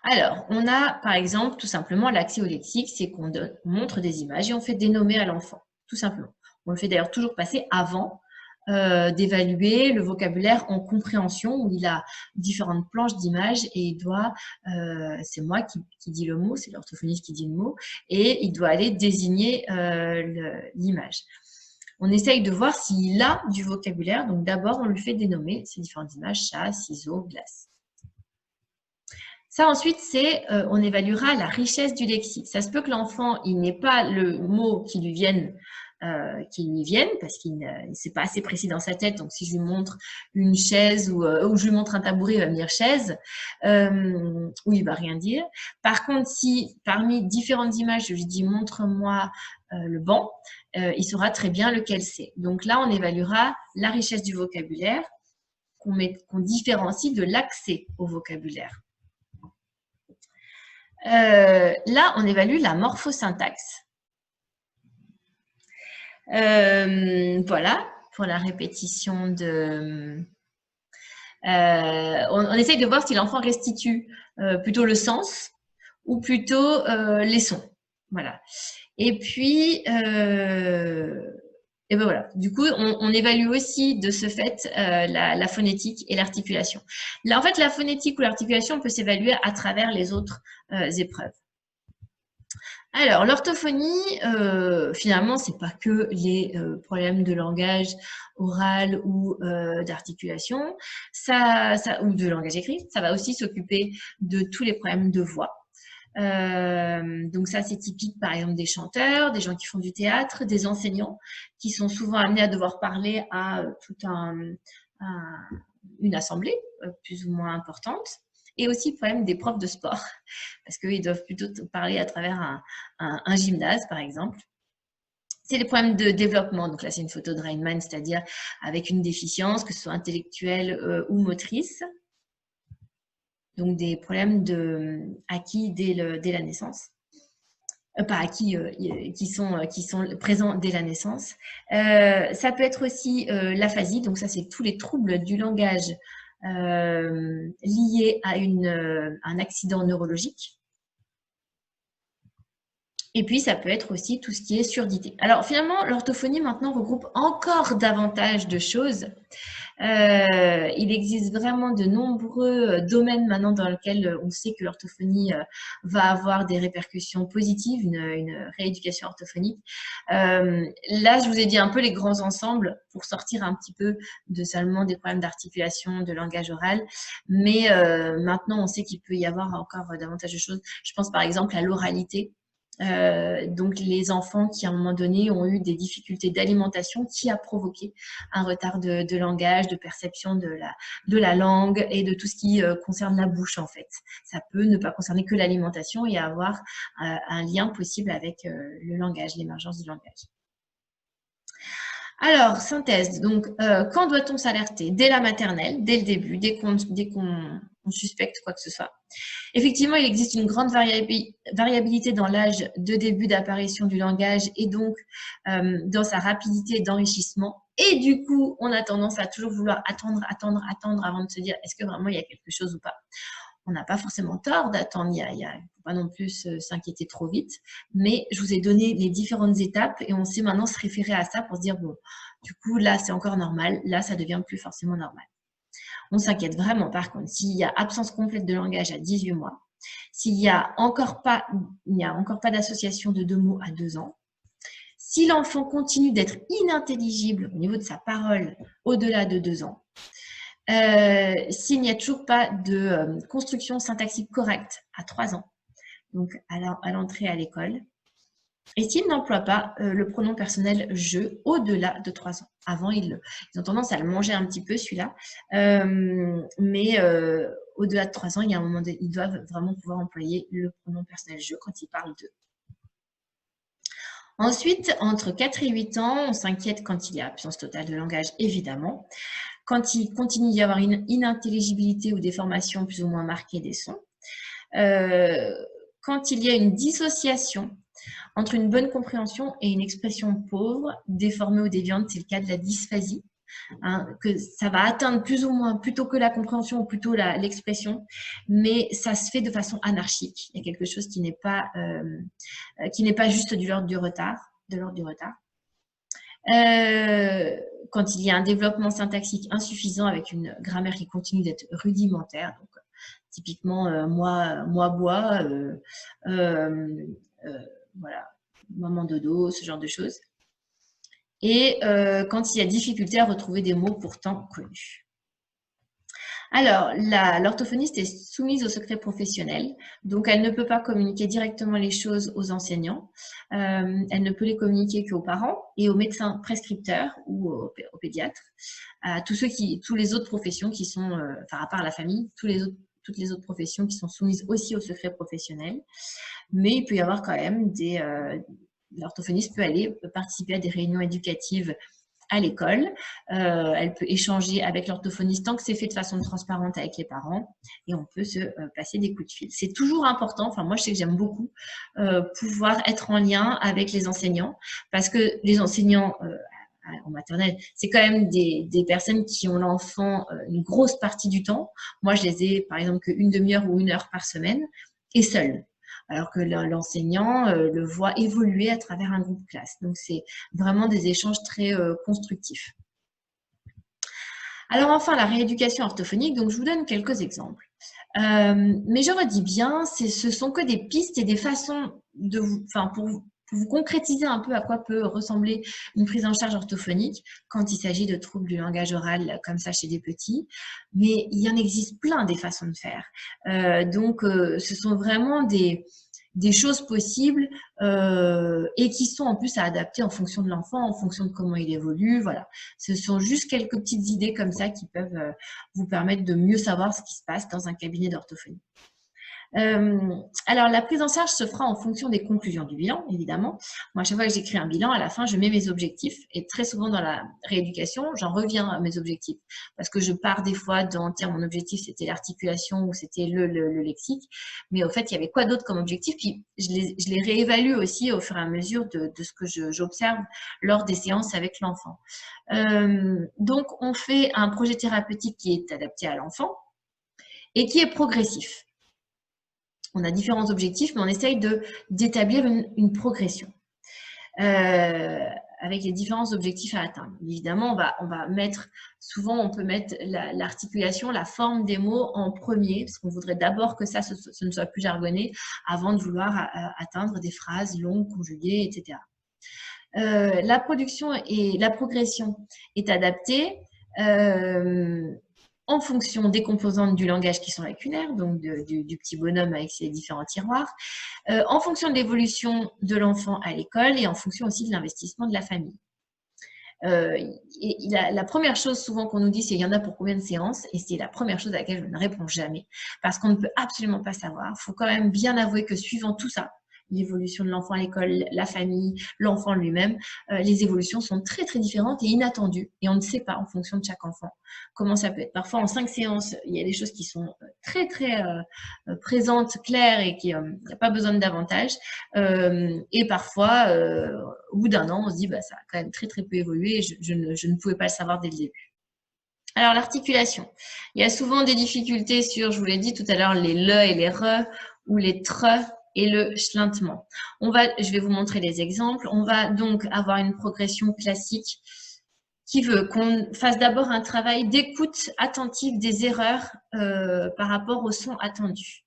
Alors, on a par exemple tout simplement l'accès au lexique, c'est qu'on montre des images et on fait dénommer à l'enfant, tout simplement. On le fait d'ailleurs toujours passer avant d'évaluer le vocabulaire en compréhension où il a différentes planches d'images et il doit, c'est moi qui dis le mot, c'est l'orthophoniste qui dit le mot et il doit aller désigner l'image. On essaye de voir s'il a du vocabulaire, donc d'abord on lui fait dénommer ces différentes images, chat, ciseaux, glace. Ça ensuite, on évaluera la richesse du lexique. Ça se peut que l'enfant, il n'ait pas le mot qui lui vienne parce qu'il c'est pas assez précis dans sa tête. Donc, si je lui montre une chaise ou je lui montre un tabouret, il va me dire chaise, ou il va rien dire. Par contre, si parmi différentes images, je lui dis montre-moi le banc, il saura très bien lequel c'est. Donc là, on évaluera la richesse du vocabulaire qu'on différencie de l'accès au vocabulaire. Là, on évalue la morphosyntaxe. Voilà, pour la répétition de... on essaye de voir si l'enfant restitue plutôt le sens ou plutôt les sons. Voilà. Et puis, et ben voilà. Du coup, on évalue aussi de ce fait la phonétique et l'articulation. Là, en fait, la phonétique ou l'articulation peut s'évaluer à travers les autres épreuves. Alors, l'orthophonie, finalement, c'est pas que les problèmes de langage oral ou d'articulation, ou de langage écrit. Ça va aussi s'occuper de tous les problèmes de voix. Donc ça, c'est typique, par exemple, des chanteurs, des gens qui font du théâtre, des enseignants qui sont souvent amenés à devoir parler à toute une assemblée plus ou moins importante. Et aussi le problème des profs de sport, parce qu'ils doivent plutôt parler à travers un gymnase, par exemple. C'est les problèmes de développement. Donc là, c'est une photo de Rainman, c'est-à-dire avec une déficience, que ce soit intellectuelle ou motrice. Donc des problèmes acquis dès la naissance. Pas acquis, qui sont présents dès la naissance. Ça peut être aussi l'aphasie, donc ça, c'est tous les troubles du langage liés à un accident neurologique. Et puis, ça peut être aussi tout ce qui est surdité. Alors, finalement, l'orthophonie, maintenant, regroupe encore davantage de choses. Il existe vraiment de nombreux domaines maintenant dans lesquels on sait que l'orthophonie va avoir des répercussions positives, une rééducation orthophonique. Là, je vous ai dit un peu les grands ensembles pour sortir un petit peu de seulement des problèmes d'articulation, de langage oral. Mais maintenant, on sait qu'il peut y avoir encore davantage de choses. Je pense par exemple à l'oralité. Donc les enfants qui à un moment donné ont eu des difficultés d'alimentation qui a provoqué un retard de langage, de perception de la langue et de tout ce qui concerne la bouche en fait. Ça peut ne pas concerner que l'alimentation et avoir un lien possible avec le langage, l'émergence du langage. Alors, synthèse, donc quand doit-on s'alerter? Dès la maternelle, dès le début, dès qu'on suspecte quoi que ce soit. Effectivement, il existe une grande variabilité dans l'âge de début d'apparition du langage et donc dans sa rapidité d'enrichissement. Et du coup, on a tendance à toujours vouloir attendre avant de se dire est-ce que vraiment il y a quelque chose ou pas. On n'a pas forcément tort d'attendre, il ne faut pas non plus s'inquiéter trop vite, mais je vous ai donné les différentes étapes et on sait maintenant se référer à ça pour se dire, bon, du coup, là, c'est encore normal, là, ça devient plus forcément normal. On s'inquiète vraiment, par contre, s'il y a absence complète de langage à 18 mois, s'il n'y a encore pas d'association de 2 mots à 2 ans, si l'enfant continue d'être inintelligible au niveau de sa parole au-delà de 2 ans, s'il n'y a toujours pas de construction syntaxique correcte à 3 ans, donc à l'entrée à l'école, et s'il n'emploie pas le pronom personnel « je » au-delà de 3 ans. Avant, ils ont tendance à le manger un petit peu, celui-là, mais au-delà de 3 ans, il y a un moment où ils doivent vraiment pouvoir employer le pronom personnel « je » quand ils parlent d'eux. Ensuite, entre 4 et 8 ans, on s'inquiète quand il y a absence totale de langage, évidemment. Quand il continue d'y avoir une inintelligibilité ou des formations plus ou moins marquées des sons. Quand il y a une dissociation entre une bonne compréhension et une expression pauvre, déformée ou déviante, c'est le cas de la dysphasie. Hein, que ça va atteindre plus ou moins, plutôt que la compréhension ou plutôt l'expression, mais ça se fait de façon anarchique. Il y a quelque chose qui n'est pas juste de l'ordre du retard. Quand il y a un développement syntaxique insuffisant avec une grammaire qui continue d'être rudimentaire, donc typiquement moi bois, voilà, maman dodo, ce genre de choses. Et quand il y a difficulté à retrouver des mots pourtant connus. Alors, l'orthophoniste est soumise au secret professionnel, donc elle ne peut pas communiquer directement les choses aux enseignants. Elle ne peut les communiquer qu'aux parents et aux médecins prescripteurs ou aux pédiatres, à tous les autres professions qui sont, enfin à part la famille, toutes les autres professions qui sont soumises aussi au secret professionnel. Mais il peut y avoir quand même l'orthophoniste peut aller participer à des réunions éducatives à l'école. Elle peut échanger avec l'orthophoniste tant que c'est fait de façon transparente avec les parents et on peut se passer des coups de fil. C'est toujours important, enfin moi je sais que j'aime beaucoup pouvoir être en lien avec les enseignants parce que les enseignants en maternelle, c'est quand même des personnes qui ont l'enfant une grosse partie du temps. Moi je les ai par exemple qu'une demi-heure ou 1 heure par semaine et seule. Alors que l'enseignant le voit évoluer à travers un groupe classe. Donc, c'est vraiment des échanges très constructifs. Alors enfin, la rééducation orthophonique, donc je vous donne quelques exemples. Mais je redis bien, ce sont que des pistes et des façons pour vous concrétiser un peu à quoi peut ressembler une prise en charge orthophonique quand il s'agit de troubles du langage oral comme ça chez des petits. Mais il y en existe plein des façons de faire. Donc, ce sont vraiment des choses possibles et qui sont en plus à adapter en fonction de l'enfant, en fonction de comment il évolue. Voilà. Ce sont juste quelques petites idées comme ça qui peuvent vous permettre de mieux savoir ce qui se passe dans un cabinet d'orthophonie. Alors, la prise en charge se fera en fonction des conclusions du bilan, évidemment. Moi, à chaque fois que j'écris un bilan, à la fin, je mets mes objectifs. Et très souvent, dans la rééducation, j'en reviens à mes objectifs. Parce que je pars des fois dans, tiens, mon objectif, c'était l'articulation ou c'était le lexique. Mais au fait, il y avait quoi d'autre comme objectif? Puis, je les réévalue aussi au fur et à mesure de ce que j'observe lors des séances avec l'enfant. Donc, on fait un projet thérapeutique qui est adapté à l'enfant et qui est progressif. On a différents objectifs, mais on essaye d'établir une progression avec les différents objectifs à atteindre. Évidemment, on va mettre, souvent on peut mettre l'articulation, la forme des mots en premier, parce qu'on voudrait d'abord que ce ne soit plus jargonné avant de vouloir atteindre des phrases longues, conjuguées, etc. La production et la progression est adaptée en fonction des composantes du langage qui sont lacunaires, donc du petit bonhomme avec ses différents tiroirs, en fonction de l'évolution de l'enfant à l'école et en fonction aussi de l'investissement de la famille. La première chose souvent qu'on nous dit, c'est il y en a pour combien de séances, et c'est la première chose à laquelle je ne réponds jamais, parce qu'on ne peut absolument pas savoir. Il faut quand même bien avouer que suivant tout ça, l'évolution de l'enfant à l'école, la famille, l'enfant lui-même, les évolutions sont très très différentes et inattendues et on ne sait pas en fonction de chaque enfant comment ça peut être. Parfois en 5 séances, il y a des choses qui sont très très présentes, claires et qui n'a pas besoin de davantage et parfois au bout d'un an on se dit ça a quand même très très peu évolué et je ne pouvais pas le savoir dès le début. Alors l'articulation, il y a souvent des difficultés sur, je vous l'ai dit tout à l'heure, les le et les re ou les tre et le schlintement. Je vais vous montrer les exemples. On va donc avoir une progression classique qui veut qu'on fasse d'abord un travail d'écoute attentive des erreurs par rapport au son attendu.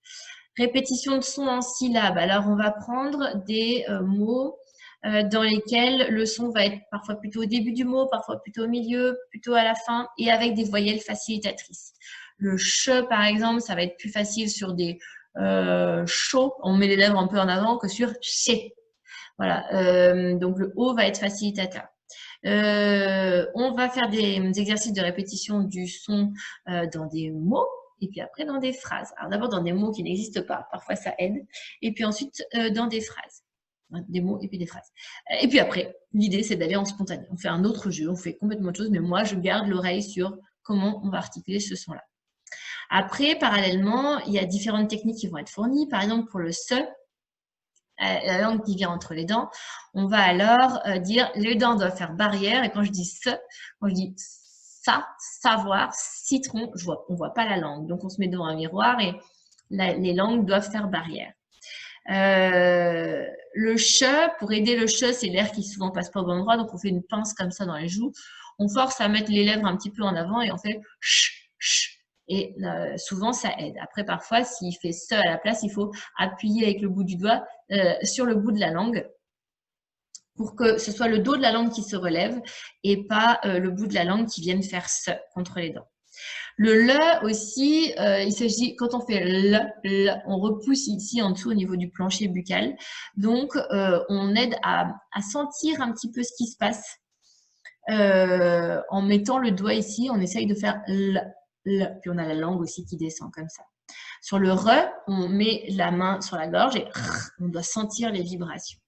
Répétition de son en syllabes. Alors, on va prendre des mots dans lesquels le son va être parfois plutôt au début du mot, parfois plutôt au milieu, plutôt à la fin, et avec des voyelles facilitatrices. Le che, par exemple, ça va être plus facile sur des chaud, on met les lèvres un peu en avant que sur ché. Voilà, donc le O va être facilitateur. On va faire des exercices de répétition du son dans des mots et puis après dans des phrases. Alors d'abord dans des mots qui n'existent pas, parfois ça aide, et puis ensuite dans des phrases. Des mots et puis des phrases. Et puis après, l'idée c'est d'aller en spontané. On fait un autre jeu, on fait complètement autre chose, mais moi je garde l'oreille sur comment on va articuler ce son-là. Après, parallèlement, il y a différentes techniques qui vont être fournies. Par exemple, pour le se, la langue qui vient entre les dents, on va alors dire les dents doivent faire barrière. Et quand je dis se, quand je dis ça, savoir, citron, on voit pas la langue. Donc, on se met devant un miroir et les langues doivent faire barrière. Le che, pour aider le che, c'est l'air qui souvent passe pas au bon endroit, donc on fait une pince comme ça dans les joues. On force à mettre les lèvres un petit peu en avant et on fait ch, ch. Et souvent, ça aide. Après, parfois, s'il fait se à la place, il faut appuyer avec le bout du doigt sur le bout de la langue pour que ce soit le dos de la langue qui se relève et pas le bout de la langue qui vienne faire se contre les dents. Le le aussi, il s'agit, quand on fait le, on repousse ici en dessous au niveau du plancher buccal. Donc, on aide à sentir un petit peu ce qui se passe. En mettant le doigt ici, on essaye de faire le, puis on a la langue aussi qui descend comme ça. Sur le re, on met la main sur la gorge et on doit sentir les vibrations.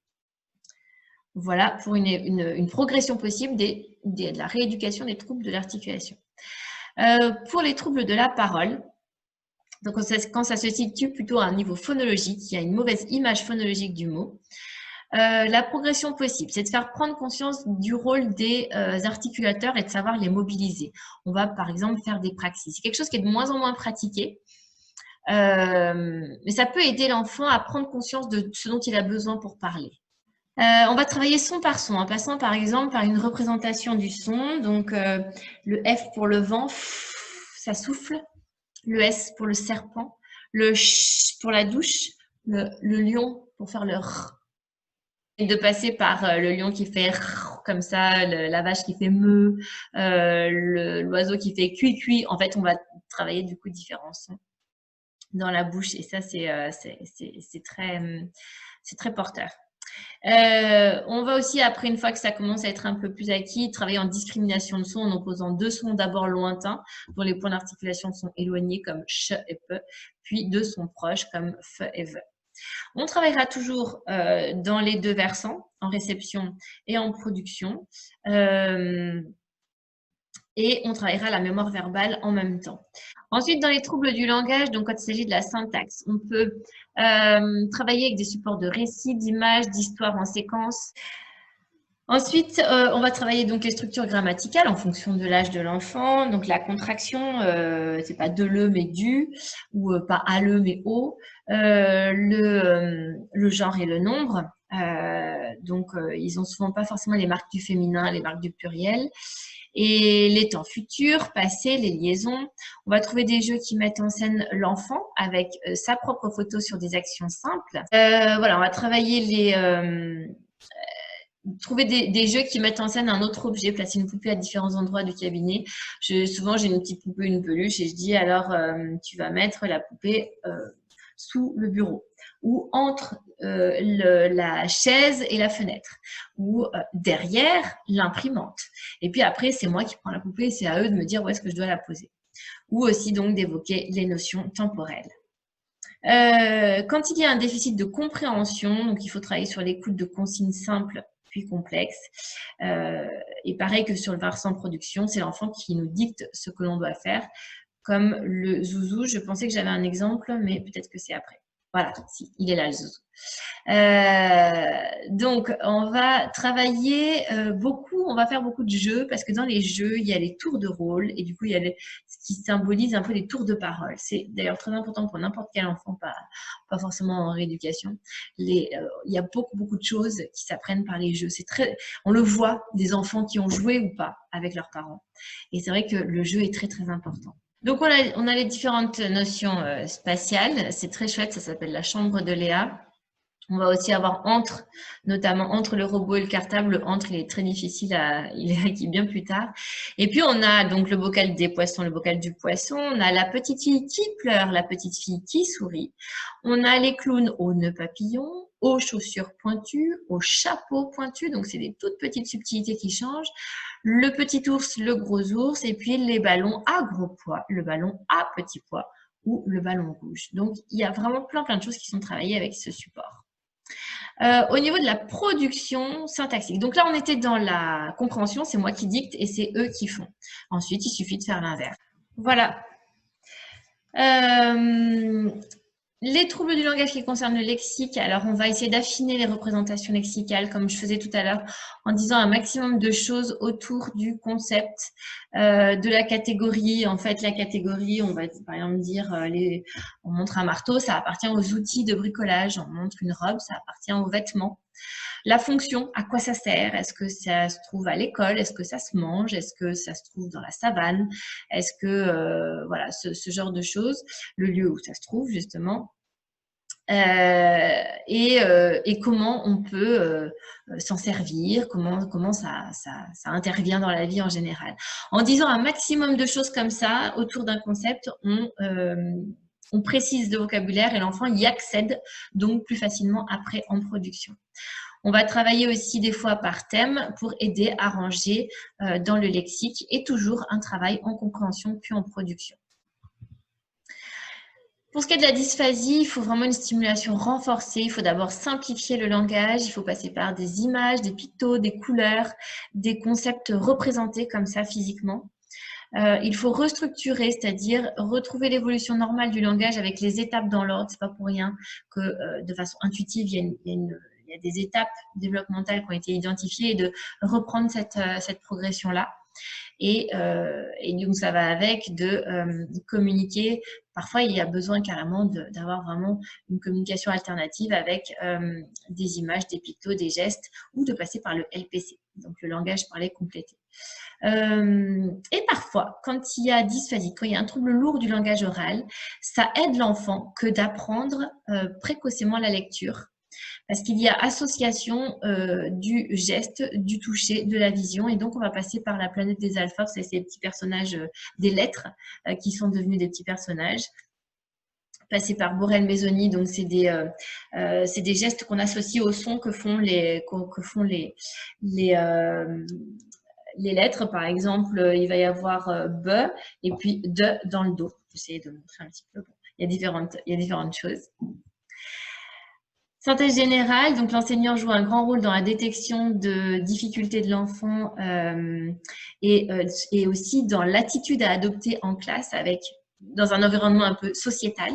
Voilà pour une progression possible de la rééducation des troubles de l'articulation. Pour les troubles de la parole, donc quand ça se situe plutôt à un niveau phonologique, il y a une mauvaise image phonologique du mot, la progression possible, c'est de faire prendre conscience du rôle des articulateurs et de savoir les mobiliser. On va par exemple faire des praxis. C'est quelque chose qui est de moins en moins pratiqué, mais ça peut aider l'enfant à prendre conscience de ce dont il a besoin pour parler. On va travailler son par son, en passant par exemple par une représentation du son. Donc, le F pour le vent, ça souffle. Le S pour le serpent. Le ch pour la douche. Le lion pour faire le r. Et de passer par le lion qui fait r, comme ça, la vache qui fait me, l'oiseau qui fait cui cui. En fait, on va travailler du coup différents sons dans la bouche. Et ça, c'est très porteur. On va aussi, après, une fois que ça commence à être un peu plus acquis, travailler en discrimination de sons en opposant deux sons d'abord lointains, dont les points d'articulation sont éloignés comme ch et pe, puis deux sons proches comme f et v. On travaillera toujours dans les deux versants, en réception et en production. Et on travaillera la mémoire verbale en même temps. Ensuite, dans les troubles du langage, donc quand il s'agit de la syntaxe, on peut travailler avec des supports de récits, d'images, d'histoires en séquence. Ensuite, on va travailler donc les structures grammaticales en fonction de l'âge de l'enfant. Donc la contraction, c'est pas de le mais du, ou pas à le mais au. Le genre et le nombre. Donc ils ont souvent pas forcément les marques du féminin, les marques du pluriel. Et les temps futurs, passés, les liaisons. On va trouver des jeux qui mettent en scène l'enfant avec sa propre photo sur des actions simples. Voilà, on va travailler trouver des jeux qui mettent en scène un autre objet, placer une poupée à différents endroits du cabinet. Souvent, j'ai une petite poupée, une peluche, et je dis alors, tu vas mettre la poupée sous le bureau ou entre la chaise et la fenêtre ou derrière l'imprimante. Et puis après, c'est moi qui prends la poupée et c'est à eux de me dire où est-ce que je dois la poser. Ou aussi donc d'évoquer les notions temporelles. Quand il y a un déficit de compréhension, donc il faut travailler sur l'écoute de consignes simples puis complexes. Et pareil que sur le versant production, c'est l'enfant qui nous dicte ce que l'on doit faire. Comme le zouzou, je pensais que j'avais un exemple, mais peut-être que c'est après. Voilà, si, il est là le zouzou. Donc, on va travailler beaucoup, on va faire beaucoup de jeux parce que dans les jeux, il y a les tours de rôle et du coup, il y a ce qui symbolise un peu les tours de parole. C'est d'ailleurs très important pour n'importe quel enfant, pas forcément en rééducation. Il y a beaucoup de choses qui s'apprennent par les jeux. On le voit, des enfants qui ont joué ou pas avec leurs parents. Et c'est vrai que le jeu est très important. Donc, on a les différentes notions spatiales. C'est très chouette, ça s'appelle la chambre de Léa. On va aussi avoir entre, notamment entre le robot et le cartable. Le entre, il est très difficile il est acquis bien plus tard. Et puis, on a donc le bocal des poissons, le bocal du poisson. On a la petite fille qui pleure, la petite fille qui sourit. On a les clowns aux nœuds papillons, aux chaussures pointues, aux chapeaux pointus. Donc, c'est des toutes petites subtilités qui changent. Le petit ours, le gros ours. Et puis, les ballons à gros poids, le ballon à petit poids ou le ballon rouge. Donc, il y a vraiment plein de choses qui sont travaillées avec ce support. Au niveau de la production syntaxique. Donc là, on était dans la compréhension, c'est moi qui dicte et c'est eux qui font. Ensuite, il suffit de faire l'inverse. Voilà. Les troubles du langage qui concernent le lexique, alors on va essayer d'affiner les représentations lexicales comme je faisais tout à l'heure en disant un maximum de choses autour du concept de la catégorie. En fait, la catégorie, on va par exemple dire, on montre un marteau, ça appartient aux outils de bricolage. On montre une robe, ça appartient aux vêtements. La fonction, à quoi ça sert? Est-ce que ça se trouve à l'école? Est-ce que ça se mange? Est-ce que ça se trouve dans la savane? Est-ce que, voilà, ce genre de choses, le lieu où ça se trouve justement, et comment on peut s'en servir, comment ça intervient dans la vie en général. En disant un maximum de choses comme ça autour d'un concept, on précise le vocabulaire et l'enfant y accède donc plus facilement après en production. On va travailler aussi des fois par thème pour aider à ranger dans le lexique et toujours un travail en compréhension puis en production. Pour ce qui est de la dysphasie, il faut vraiment une stimulation renforcée. Il faut d'abord simplifier le langage. Il faut passer par des images, des pictos, des couleurs, des concepts représentés comme ça physiquement. Il faut restructurer, c'est-à-dire retrouver l'évolution normale du langage avec les étapes dans l'ordre. C'est pas pour rien que de façon intuitive, il y a des étapes développementales qui ont été identifiées et de reprendre cette progression-là. Et donc, ça va avec de communiquer. Parfois, il y a besoin carrément d'avoir vraiment une communication alternative avec des images, des pictos, des gestes, ou de passer par le LPC, donc le langage parlé complété. Et parfois, quand il y a dysphasie, quand il y a un trouble lourd du langage oral, ça aide l'enfant que d'apprendre précocement la lecture. Parce qu'il y a association du geste, du toucher, de la vision. Et donc, on va passer par la planète des alphas. C'est ces petits personnages des lettres qui sont devenus des petits personnages. Passer par Borel-Maisoni, donc c'est des gestes qu'on associe au son que font les lettres. Par exemple, il va y avoir B et puis de dans le dos. J'essaie de montrer un petit peu. Bon, il y a différentes choses. Synthèse générale, donc l'enseignant joue un grand rôle dans la détection de difficultés de l'enfant et aussi dans l'attitude à adopter en classe dans un environnement un peu sociétal.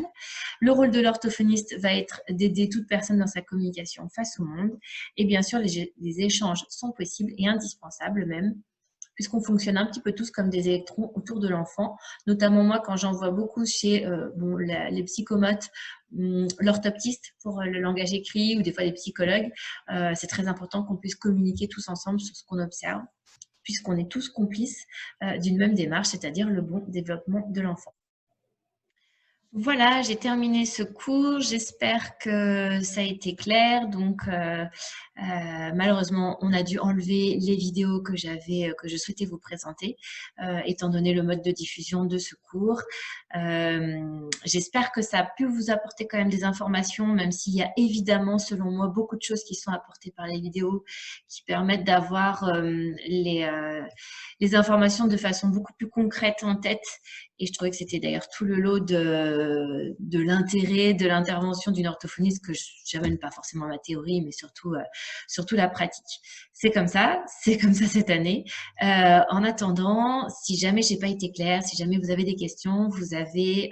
Le rôle de l'orthophoniste va être d'aider toute personne dans sa communication face au monde. Et bien sûr, les échanges sont possibles et indispensables même, puisqu'on fonctionne un petit peu tous comme des électrons autour de l'enfant. Notamment moi, quand j'en vois beaucoup chez les psychomotes, l'orthoptiste pour le langage écrit ou des fois les psychologues, c'est très important qu'on puisse communiquer tous ensemble sur ce qu'on observe, puisqu'on est tous complices d'une même démarche, c'est-à-dire le bon développement de l'enfant. Voilà, j'ai terminé ce cours. J'espère que ça a été clair. Donc, malheureusement, on a dû enlever les vidéos que je souhaitais vous présenter, étant donné le mode de diffusion de ce cours. J'espère que ça a pu vous apporter quand même des informations, même s'il y a évidemment, selon moi, beaucoup de choses qui sont apportées par les vidéos qui permettent d'avoir les informations de façon beaucoup plus concrète en tête. Et je trouvais que c'était d'ailleurs tout le lot de l'intérêt de l'intervention d'une orthophoniste, que j'amène pas forcément ma théorie, mais surtout la pratique. C'est comme ça cette année. En attendant, si jamais j'ai pas été claire, si jamais vous avez des questions, vous avez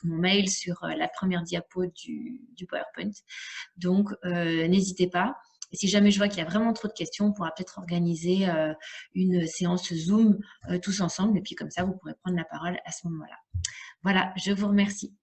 mon mail sur la première diapo du PowerPoint. Donc, n'hésitez pas. Et si jamais je vois qu'il y a vraiment trop de questions, on pourra peut-être organiser une séance Zoom tous ensemble. Et puis comme ça, vous pourrez prendre la parole à ce moment-là. Voilà, je vous remercie.